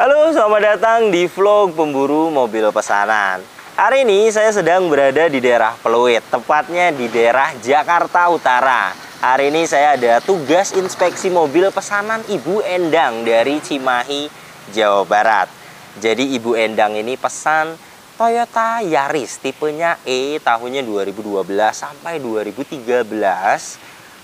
Halo, selamat datang di vlog pemburu mobil pesanan. Hari ini saya sedang berada di daerah Pluit, tepatnya di daerah Jakarta Utara. Hari ini saya ada tugas inspeksi mobil pesanan Ibu Endang dari Cimahi, Jawa Barat. Jadi Ibu Endang ini pesan Toyota Yaris tipenya E, tahunnya 2012 sampai 2013,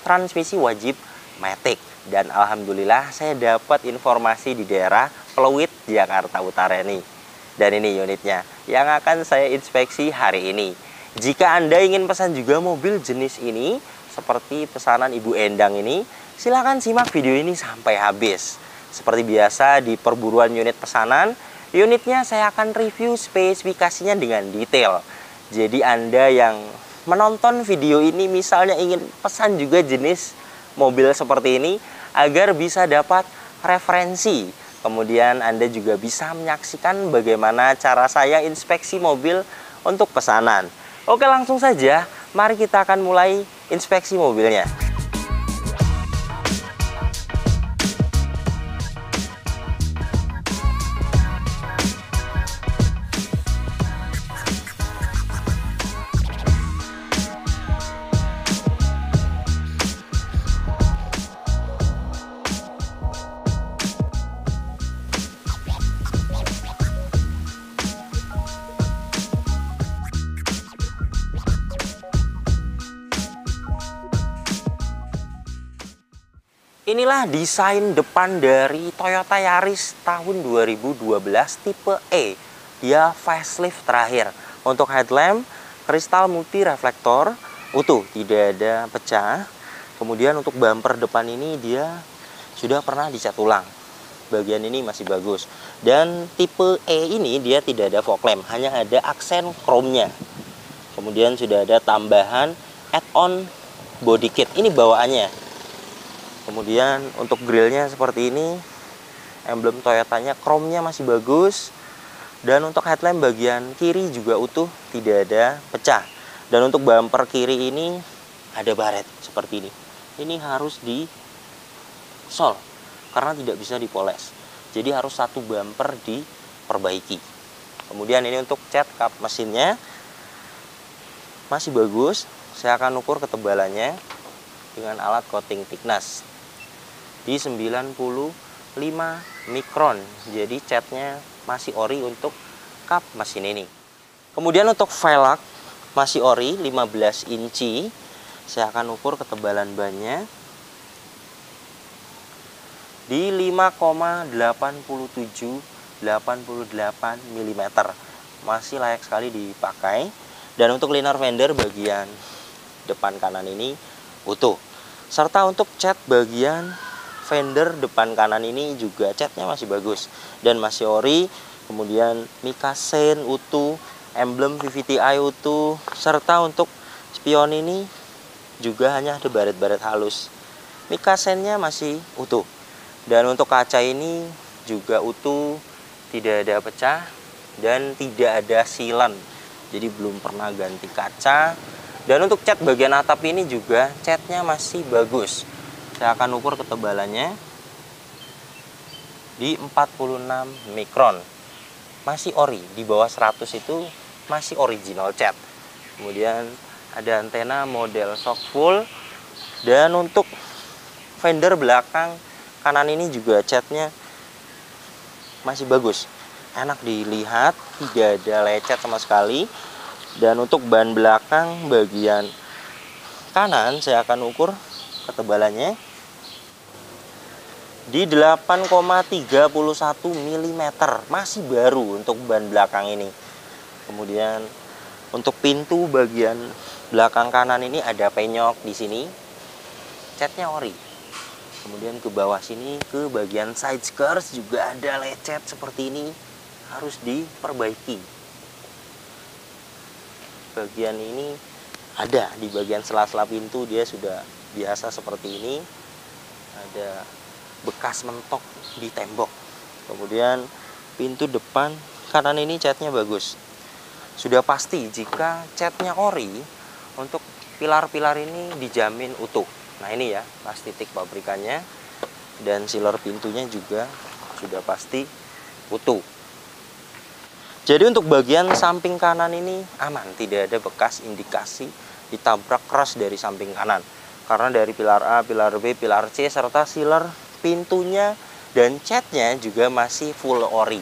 transmisi wajib matic. Dan alhamdulillah saya dapat informasi di daerah Pluit, Jakarta Utara ini. Dan ini unitnya yang akan saya inspeksi hari ini. Jika Anda ingin pesan juga mobil jenis ini, seperti pesanan Ibu Endang ini, silahkan simak video ini sampai habis. Seperti biasa di perburuan unit pesanan, unitnya saya akan review spesifikasinya dengan detail. Jadi Anda yang menonton video ini misalnya ingin pesan juga jenis mobil seperti ini, agar bisa dapat referensi. Kemudian Anda juga bisa menyaksikan bagaimana cara saya inspeksi mobil untuk pesanan. Oke, langsung saja, mari kita akan mulai inspeksi mobilnya. Inilah desain depan dari Toyota Yaris tahun 2012 tipe E. Dia facelift terakhir. Untuk headlamp, kristal multi reflektor, utuh, tidak ada pecah. Kemudian untuk bumper depan ini dia sudah pernah dicat ulang. Bagian ini masih bagus. Dan tipe E ini dia tidak ada fog lamp, hanya ada aksen chrome-nya. Kemudian sudah ada tambahan add-on body kit. Ini bawaannya. Kemudian untuk grillnya seperti ini, emblem Toyotanya, chrome-nya masih bagus. Dan untuk headlamp bagian kiri juga utuh, tidak ada pecah. Dan untuk bumper kiri ini ada baret seperti ini. Ini harus di sol karena tidak bisa dipoles. Jadi harus satu bumper diperbaiki. Kemudian ini untuk cat kap mesinnya masih bagus. Saya akan ukur ketebalannya dengan alat coating thickness di 95 mikron. Jadi catnya masih ori untuk kap mesin ini. Kemudian untuk velg masih ori 15 inci. Saya akan ukur ketebalan bannya di 5,8788 mm. Masih layak sekali dipakai. Dan untuk liner fender bagian depan kanan ini utuh. Serta untuk cat bagian fender depan kanan ini juga catnya masih bagus dan masih ori. Kemudian mica sein utuh, emblem VVTi utuh, serta untuk spion ini juga hanya ada baret-baret halus. Mica seinnya masih utuh. Dan untuk kaca ini juga utuh, tidak ada pecah dan tidak ada silen. Jadi belum pernah ganti kaca. Dan untuk cat bagian atap ini juga catnya masih bagus. Saya akan ukur ketebalannya di 46 mikron. Masih ori, di bawah 100 itu masih original cat. Kemudian ada antena model shock full. Dan untuk fender belakang kanan ini juga catnya masih bagus. Enak dilihat, tidak ada lecet sama sekali. Dan untuk ban belakang bagian kanan saya akan ukur ketebalannya di 8,31 mm. Masih baru untuk ban belakang ini. Kemudian untuk pintu bagian belakang kanan ini ada penyok di sini. Catnya ori. Kemudian ke bawah sini ke bagian side skirts juga ada lecet seperti ini. Harus diperbaiki. Bagian ini ada di bagian sela-sela pintu, dia sudah biasa seperti ini. Ada bekas mentok di tembok. Kemudian pintu depan kanan ini catnya bagus. Sudah pasti jika catnya ori, untuk pilar-pilar ini dijamin utuh. Nah ini ya, pas titik pabrikannya. Dan sealer pintunya juga sudah pasti utuh. Jadi untuk bagian samping kanan ini aman, tidak ada bekas indikasi ditabrak keras dari samping kanan. Karena dari pilar A, pilar B, pilar C, serta sealer pintunya dan catnya juga masih full ori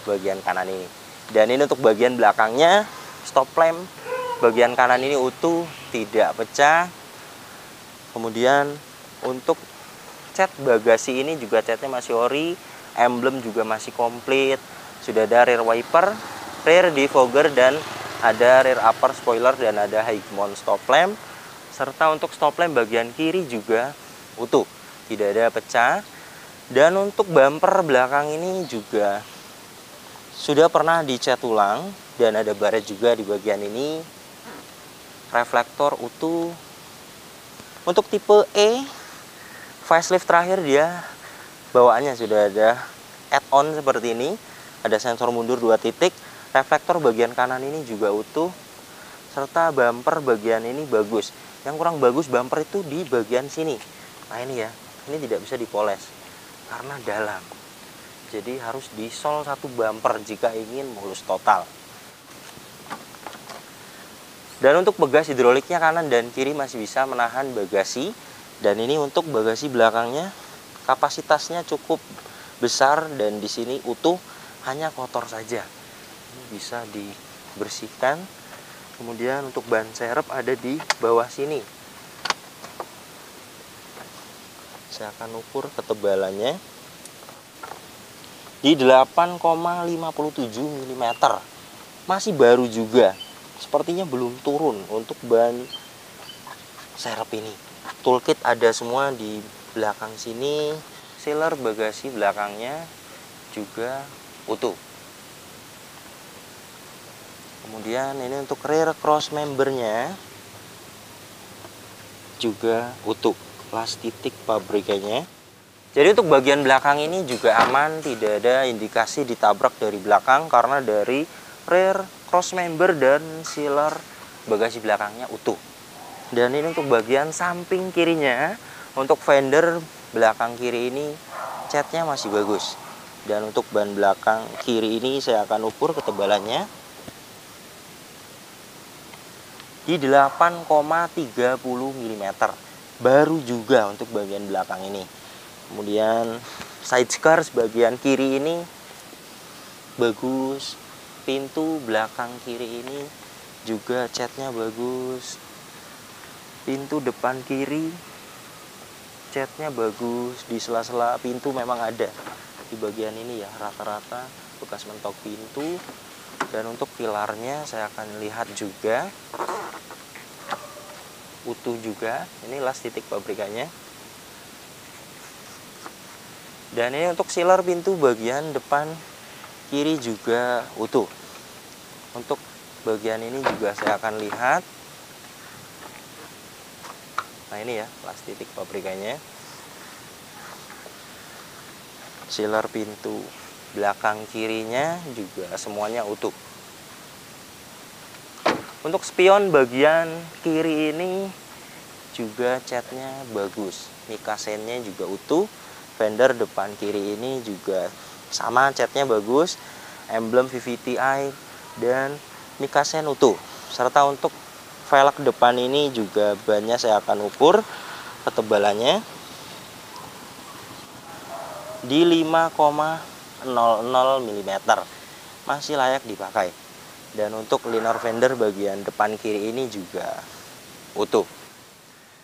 bagian kanan ini. Dan ini untuk bagian belakangnya, stop lamp bagian kanan ini utuh, tidak pecah. Kemudian untuk cat bagasi ini juga catnya masih ori, emblem juga masih komplit. Sudah ada rear wiper, rear defogger, dan ada rear upper spoiler, dan ada high mount stop lamp. Serta untuk stop lamp bagian kiri juga utuh, tidak ada pecah. Dan untuk bumper belakang ini juga sudah pernah dicat ulang, dan ada baret juga di bagian ini. Reflektor utuh. Untuk tipe E facelift terakhir, dia bawaannya sudah ada add-on seperti ini. Ada sensor mundur 2 titik, reflektor bagian kanan ini juga utuh, serta bumper bagian ini bagus. Yang kurang bagus bumper itu di bagian sini. Nah ini ya, ini tidak bisa dipoles karena dalam. Jadi harus disol satu bumper jika ingin mulus total. Dan untuk bagasi hidroliknya kanan dan kiri masih bisa menahan bagasi. Dan ini untuk bagasi belakangnya kapasitasnya cukup besar, dan di sini utuh, hanya kotor saja. Ini bisa dibersihkan. Kemudian untuk ban serep ada di bawah sini. Saya akan ukur ketebalannya di 8,57 mm. Masih baru juga. Sepertinya belum turun untuk ban serep ini. Toolkit ada semua di belakang sini. Sealer bagasi belakangnya juga utuh. Kemudian ini untuk rear cross membernya juga utuh, plastik pabrikannya. Jadi untuk bagian belakang ini juga aman, tidak ada indikasi ditabrak dari belakang karena dari rear cross member dan sealer bagasi belakangnya utuh. Dan ini untuk bagian samping kirinya, untuk fender belakang kiri ini catnya masih bagus. Dan untuk ban belakang kiri ini saya akan ukur ketebalannya di 8,30 mm. Baru juga untuk bagian belakang ini. Kemudian side skirts bagian kiri ini bagus. Pintu belakang kiri ini juga catnya bagus. Pintu depan kiri catnya bagus. Di sela-sela pintu memang ada di bagian ini ya, rata-rata bekas mentok pintu. Dan untuk pilarnya saya akan lihat juga utuh juga. Ini las titik pabrikannya. Dan ini untuk sealer pintu bagian depan kiri juga utuh. Untuk bagian ini juga saya akan lihat. Nah ini ya, las titik pabrikannya. Sealer pintu belakang kirinya juga semuanya utuh. Untuk spion bagian kiri ini juga catnya bagus. Mikasennya juga utuh. Fender depan kiri ini juga sama, catnya bagus. Emblem VVTi dan mikasen utuh. Serta untuk velg depan ini juga bannya saya akan ukur ketebalannya di 5,00 mm. Masih layak dipakai. Dan untuk liner fender bagian depan kiri ini juga utuh.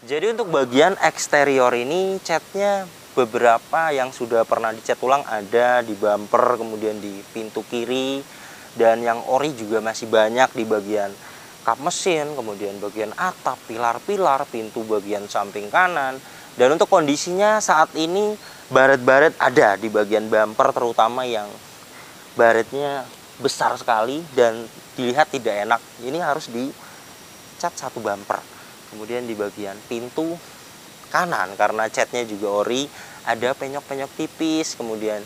Jadi untuk bagian eksterior ini catnya beberapa yang sudah pernah dicat ulang ada di bumper, kemudian di pintu kiri, dan yang ori juga masih banyak di bagian kap mesin, kemudian bagian atap, pilar-pilar, pintu bagian samping kanan. Dan untuk kondisinya saat ini baret-baret ada di bagian bumper, terutama yang baretnya besar sekali dan dilihat tidak enak. Ini harus dicat satu bumper. Kemudian di bagian pintu kanan karena catnya juga ori, ada penyok-penyok tipis. Kemudian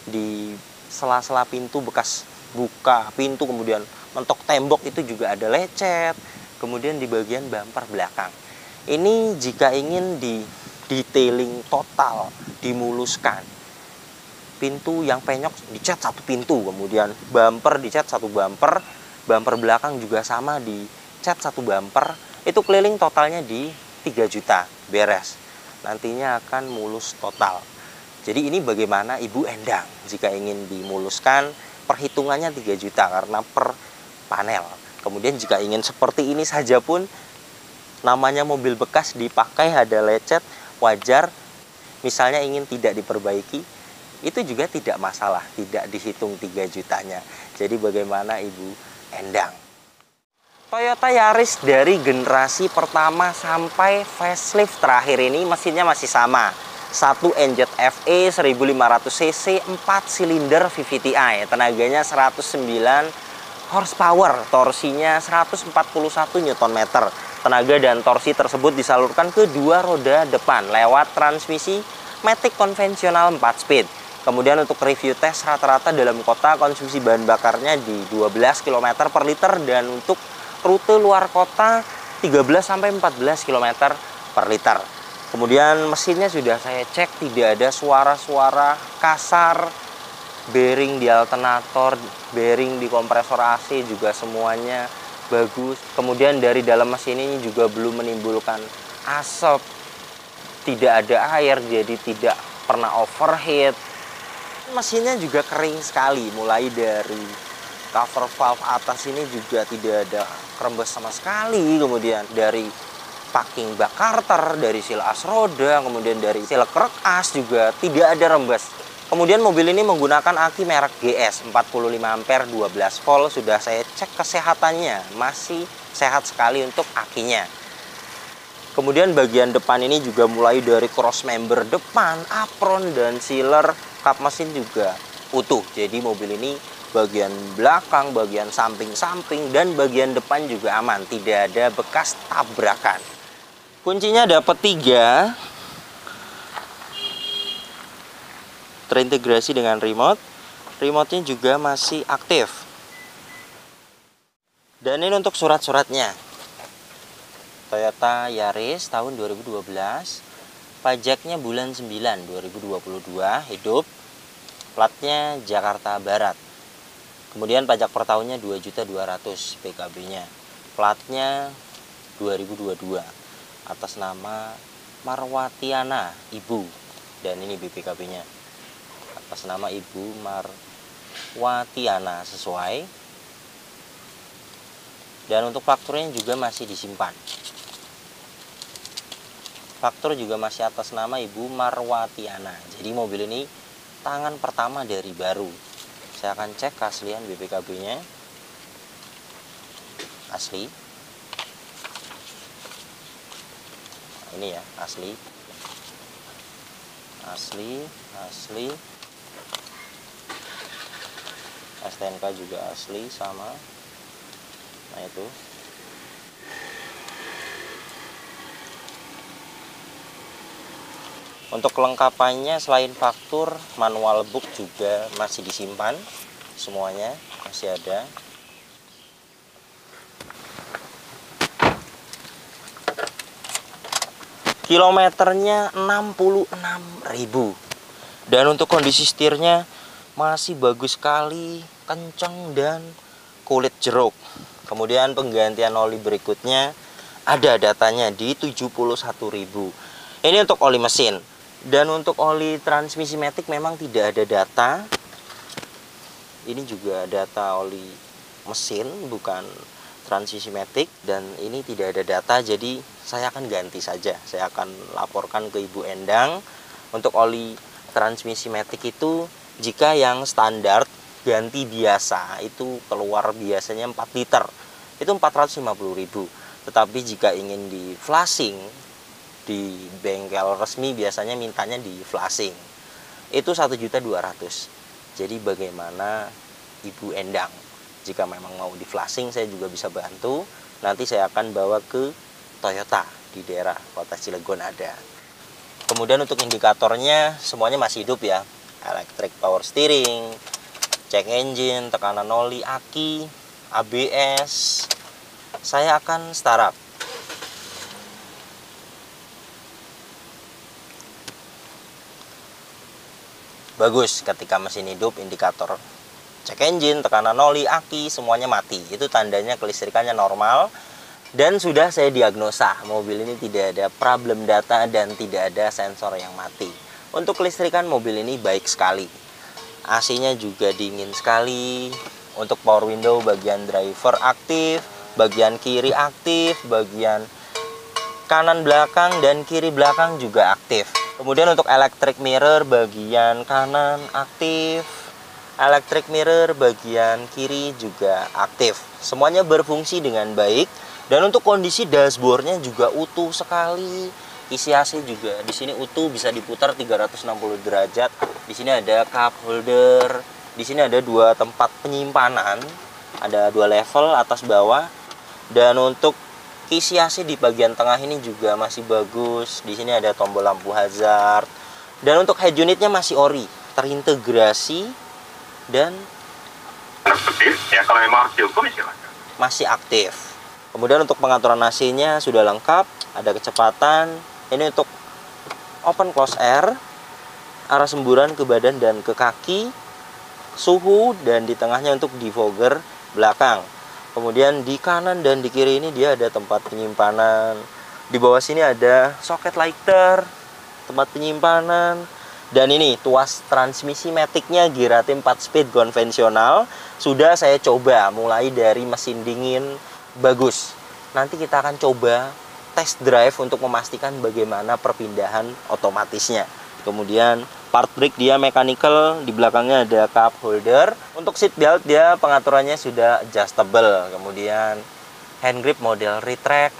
di sela-sela pintu bekas buka pintu, kemudian mentok tembok itu juga ada lecet. Kemudian di bagian bumper belakang ini jika ingin di detailing total, dimuluskan, pintu yang penyok dicat satu pintu, kemudian bumper dicat satu bumper, bumper belakang juga sama dicat satu bumper. Itu keliling totalnya di 3 juta beres. Nantinya akan mulus total. Jadi ini bagaimana Ibu Endang jika ingin dimuluskan, perhitungannya 3 juta karena per panel. Kemudian jika ingin seperti ini saja pun, namanya mobil bekas dipakai ada lecet, wajar. Misalnya ingin tidak diperbaiki, itu juga tidak masalah, tidak dihitung 3 jutanya. Jadi bagaimana Ibu Endang? Toyota Yaris dari generasi pertama sampai facelift terakhir ini mesinnya masih sama. 1 NZFE 1500 cc 4 silinder VVTi, tenaganya 109 horsepower, torsinya 141 Nm. Tenaga dan torsi tersebut disalurkan ke 2 roda depan lewat transmisi matic konvensional 4 speed. Kemudian untuk review tes rata-rata dalam kota konsumsi bahan bakarnya di 12 km per liter, dan untuk rute luar kota 13-14 km per liter. Kemudian mesinnya sudah saya cek, tidak ada suara-suara kasar. Bearing di alternator, bearing di kompresor AC juga semuanya bagus. Kemudian dari dalam mesin ini juga belum menimbulkan asap, tidak ada air, jadi tidak pernah overheat. Mesinnya juga kering sekali, mulai dari cover valve atas ini juga tidak ada rembes sama sekali. Kemudian dari packing bak karter, dari seal as roda, kemudian dari seal krek as juga tidak ada rembes. Kemudian mobil ini menggunakan aki merek GS 45 ampere 12 volt. Sudah saya cek kesehatannya, masih sehat sekali untuk akinya. Kemudian bagian depan ini juga mulai dari cross member depan, apron, dan sealer kap mesin juga utuh. Jadi mobil ini bagian belakang, bagian samping-samping, dan bagian depan juga aman, tidak ada bekas tabrakan. Kuncinya dapat 3, terintegrasi dengan remote. Remote-nya juga masih aktif. Dan ini untuk surat-suratnya. Toyota Yaris tahun 2012, pajaknya bulan 9 2022, hidup, platnya Jakarta Barat. Kemudian pajak per tahunnya 2.200.000 PKB-nya. Platnya 2022 atas nama Marwatiana Ibu, dan ini BPKB-nya atas nama Ibu Marwatiana sesuai. Dan untuk fakturnya juga masih disimpan. Faktur juga masih atas nama Ibu Marwatiana. Jadi mobil ini tangan pertama dari baru. Saya akan cek keaslian BPKB-nya. Asli. Nah, ini ya, asli. Asli. STNK juga asli sama. Nah itu. Untuk kelengkapannya selain faktur, manual book juga masih disimpan. Semuanya masih ada. Kilometernya 66.000. Dan untuk kondisi setirnya masih bagus sekali, kenceng dan kulit jeruk. Kemudian penggantian oli berikutnya ada datanya di 71.000. Ini untuk oli mesin. Dan untuk oli transmisi matic memang tidak ada data. Ini juga data oli mesin, bukan transmisi matic. Dan ini tidak ada data, jadi saya akan ganti saja. Saya akan laporkan ke Ibu Endang. Untuk oli transmisi matic itu, jika yang standar ganti biasa itu keluar biasanya 4 liter, itu 450.000. Tetapi jika ingin di flashing di bengkel resmi biasanya mintanya di flashing itu 1.200.000. Jadi bagaimana Ibu Endang, jika memang mau di flashing saya juga bisa bantu. Nanti saya akan bawa ke Toyota di daerah kota Cilegon ada. Kemudian untuk indikatornya semuanya masih hidup ya. Electric power steering, check engine, tekanan oli, aki, ABS. Saya akan startup. bagus. Ketika mesin hidup, indikator cek engine, tekanan oli, aki, semuanya mati. Itu tandanya kelistrikannya normal. Dan sudah saya diagnosa, mobil ini tidak ada problem data dan tidak ada sensor yang mati. Untuk kelistrikan mobil ini baik sekali. AC-nya juga dingin sekali. Untuk power window bagian driver aktif, bagian kiri aktif, bagian kanan belakang dan kiri belakang juga aktif. Kemudian untuk electric mirror bagian kanan aktif, electric mirror bagian kiri juga aktif. Semuanya berfungsi dengan baik. Dan untuk kondisi dashboardnya juga utuh sekali. Isi AC juga di sini utuh, bisa diputar 360 derajat. Di sini ada cup holder. Di sini ada 2 tempat penyimpanan. Ada 2 level atas bawah. Dan untuk isi AC di bagian tengah ini juga masih bagus. Di sini ada tombol lampu hazard. Dan untuk head unitnya masih ori, terintegrasi dan ya kalau memang harus dihukum silakan. Masih aktif. Kemudian untuk pengaturan AC-nya sudah lengkap, ada kecepatan. Ini untuk open close air, arah semburan ke badan dan ke kaki, suhu, dan di tengahnya untuk defogger belakang. Kemudian di kanan dan di kiri ini dia ada tempat penyimpanan. Di bawah sini ada soket lighter, tempat penyimpanan. Dan ini tuas transmisi matic-nya Girate 4 speed konvensional. Sudah saya coba mulai dari mesin dingin, bagus. Nanti kita akan coba test drive untuk memastikan bagaimana perpindahan otomatisnya. Kemudian part brake dia mechanical, di belakangnya ada cup holder. Untuk seat belt dia pengaturannya sudah adjustable. Kemudian hand grip model retract.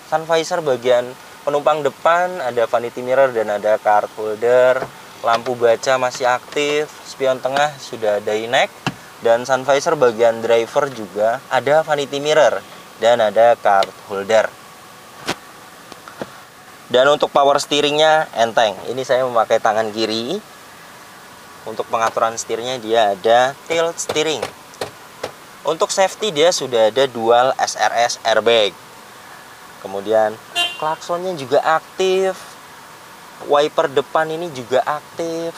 Sun visor bagian penumpang depan ada vanity mirror dan ada card holder. Lampu baca masih aktif, spion tengah sudah Dynac. Dan sun visor bagian driver juga ada vanity mirror dan ada card holder. Dan untuk power steeringnya enteng. Ini saya memakai tangan kiri. Untuk pengaturan setirnya dia ada tilt steering. Untuk safety dia sudah ada dual SRS airbag. Kemudian klaksonnya juga aktif. Wiper depan ini juga aktif.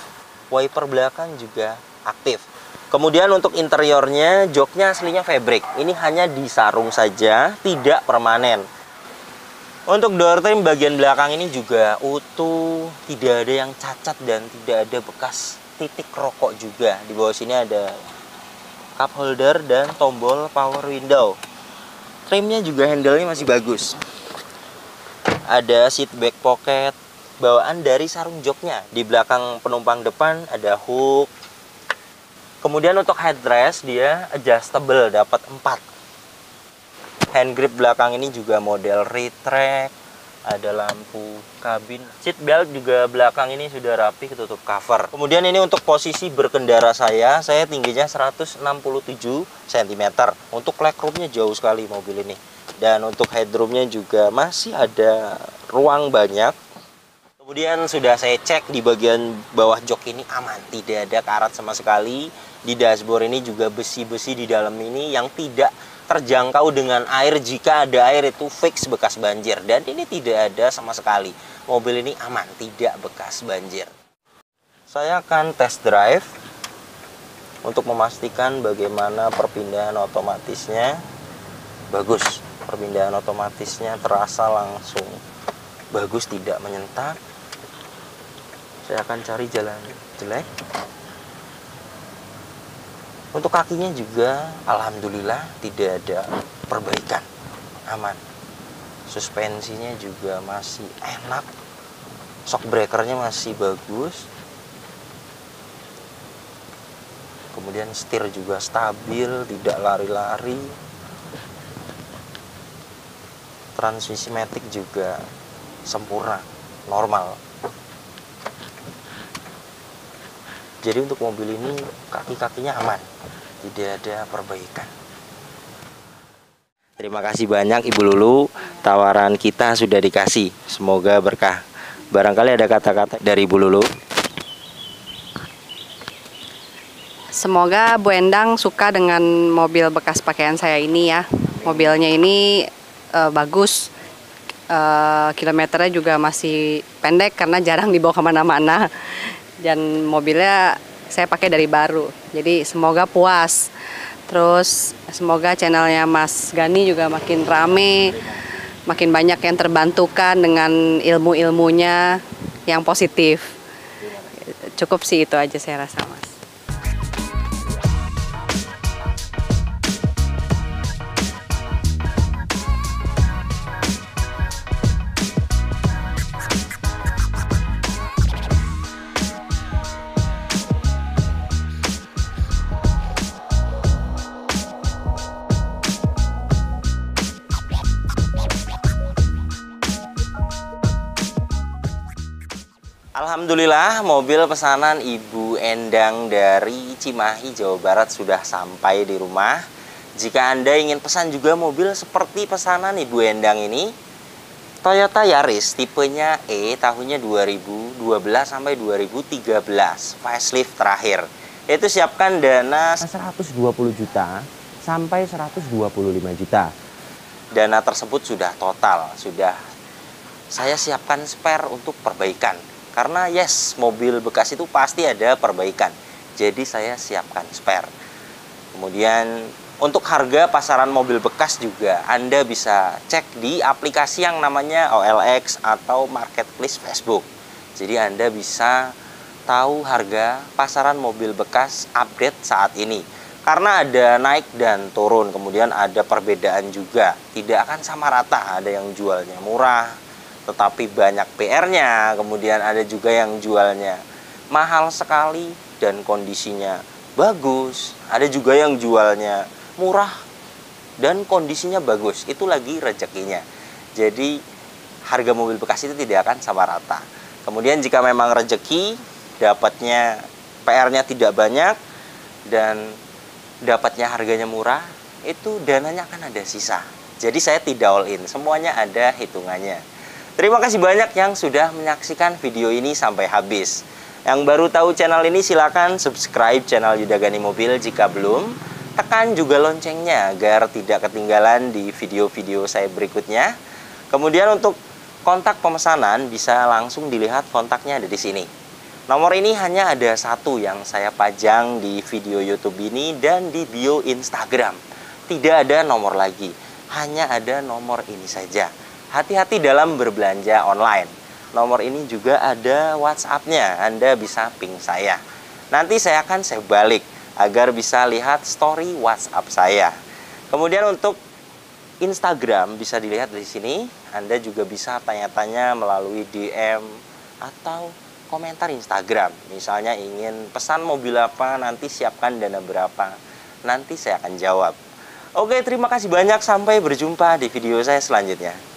Wiper belakang juga aktif. Kemudian untuk interiornya, joknya aslinya fabric. Ini hanya disarung saja, tidak permanen. Untuk door trim bagian belakang ini juga utuh, tidak ada yang cacat dan tidak ada bekas titik rokok juga. Di bawah sini ada cup holder dan tombol power window. Trimnya juga handle-nya masih bagus. Ada seat back pocket, bawaan dari sarung joknya. Di belakang penumpang depan ada hook. Kemudian untuk headrest dia adjustable, dapat 4. Hand grip belakang ini juga model retract. Ada lampu kabin. Seat belt juga belakang ini sudah rapi ketutup cover. Kemudian ini untuk posisi berkendara saya tingginya 167 cm. Untuk legroomnya jauh sekali mobil ini. Dan untuk headroomnya juga masih ada ruang banyak. Kemudian sudah saya cek di bagian bawah jok ini aman, tidak ada karat sama sekali. Di dashboard ini juga besi-besi di dalam ini yang tidak terjangkau dengan air. Jika ada air itu fix bekas banjir. Dan ini tidak ada sama sekali. Mobil ini aman, tidak bekas banjir. Saya akan test drive untuk memastikan bagaimana perpindahan otomatisnya. Bagus, perpindahan otomatisnya terasa langsung bagus, tidak menyentak. Saya akan cari jalan jelek. Untuk kakinya juga alhamdulillah tidak ada perbaikan, aman. Suspensinya juga masih enak. Shock breakernya masih bagus. Kemudian setir juga stabil, tidak lari-lari. Transmisi matic juga sempurna, normal. Jadi untuk mobil ini kaki-kakinya aman, tidak ada perbaikan. Terima kasih banyak Ibu Lulu, tawaran kita sudah dikasih, semoga berkah. Barangkali ada kata-kata dari Ibu Lulu. Semoga Bu Endang suka dengan mobil bekas pakaian saya ini ya. Mobilnya ini bagus, kilometernya juga masih pendek karena jarang dibawa kemana-mana. Dan mobilnya saya pakai dari baru. Jadi semoga puas. Terus semoga channelnya Mas Gani juga makin rame, makin banyak yang terbantukan dengan ilmu-ilmunya yang positif. Cukup sih itu aja saya rasa, Mas. Alhamdulillah, mobil pesanan Ibu Endang dari Cimahi, Jawa Barat sudah sampai di rumah. Jika Anda ingin pesan juga mobil seperti pesanan Ibu Endang ini, Toyota Yaris tipenya E, tahunnya 2012 sampai 2013, facelift terakhir. Yaitu siapkan dana 120 juta sampai 125 juta. Dana tersebut sudah total, sudah saya siapkan spare untuk perbaikan. Karena yes, mobil bekas itu pasti ada perbaikan. Jadi saya siapkan spare. Kemudian untuk harga pasaran mobil bekas juga Anda bisa cek di aplikasi yang namanya OLX atau Marketplace Facebook. Jadi Anda bisa tahu harga pasaran mobil bekas update saat ini. Karena ada naik dan turun, kemudian ada perbedaan juga. Tidak akan sama rata, ada yang jualnya murah tetapi banyak PR-nya, kemudian ada juga yang jualnya mahal sekali dan kondisinya bagus, ada juga yang jualnya murah dan kondisinya bagus. Itu lagi rezekinya. Jadi harga mobil bekas itu tidak akan sama rata. Kemudian jika memang rezeki, dapatnya PR-nya tidak banyak dan dapatnya harganya murah, itu dananya akan ada sisa. Jadi saya tidak all in, semuanya ada hitungannya. Terima kasih banyak yang sudah menyaksikan video ini sampai habis. Yang baru tahu channel ini silakan subscribe channel Yuda Gani Mobil jika belum. Tekan juga loncengnya agar tidak ketinggalan di video-video saya berikutnya. Kemudian untuk kontak pemesanan bisa langsung dilihat kontaknya ada di sini. Nomor ini hanya ada satu yang saya pajang di video YouTube ini dan di bio Instagram. Tidak ada nomor lagi, hanya ada nomor ini saja. Hati-hati dalam berbelanja online. Nomor ini juga ada WhatsApp-nya. Anda bisa ping saya. Nanti saya akan save balik agar bisa lihat story WhatsApp saya. Kemudian untuk Instagram bisa dilihat di sini. Anda juga bisa tanya-tanya melalui DM atau komentar Instagram. Misalnya ingin pesan mobil apa, nanti siapkan dana berapa. Nanti saya akan jawab. Oke, terima kasih banyak. Sampai berjumpa di video saya selanjutnya.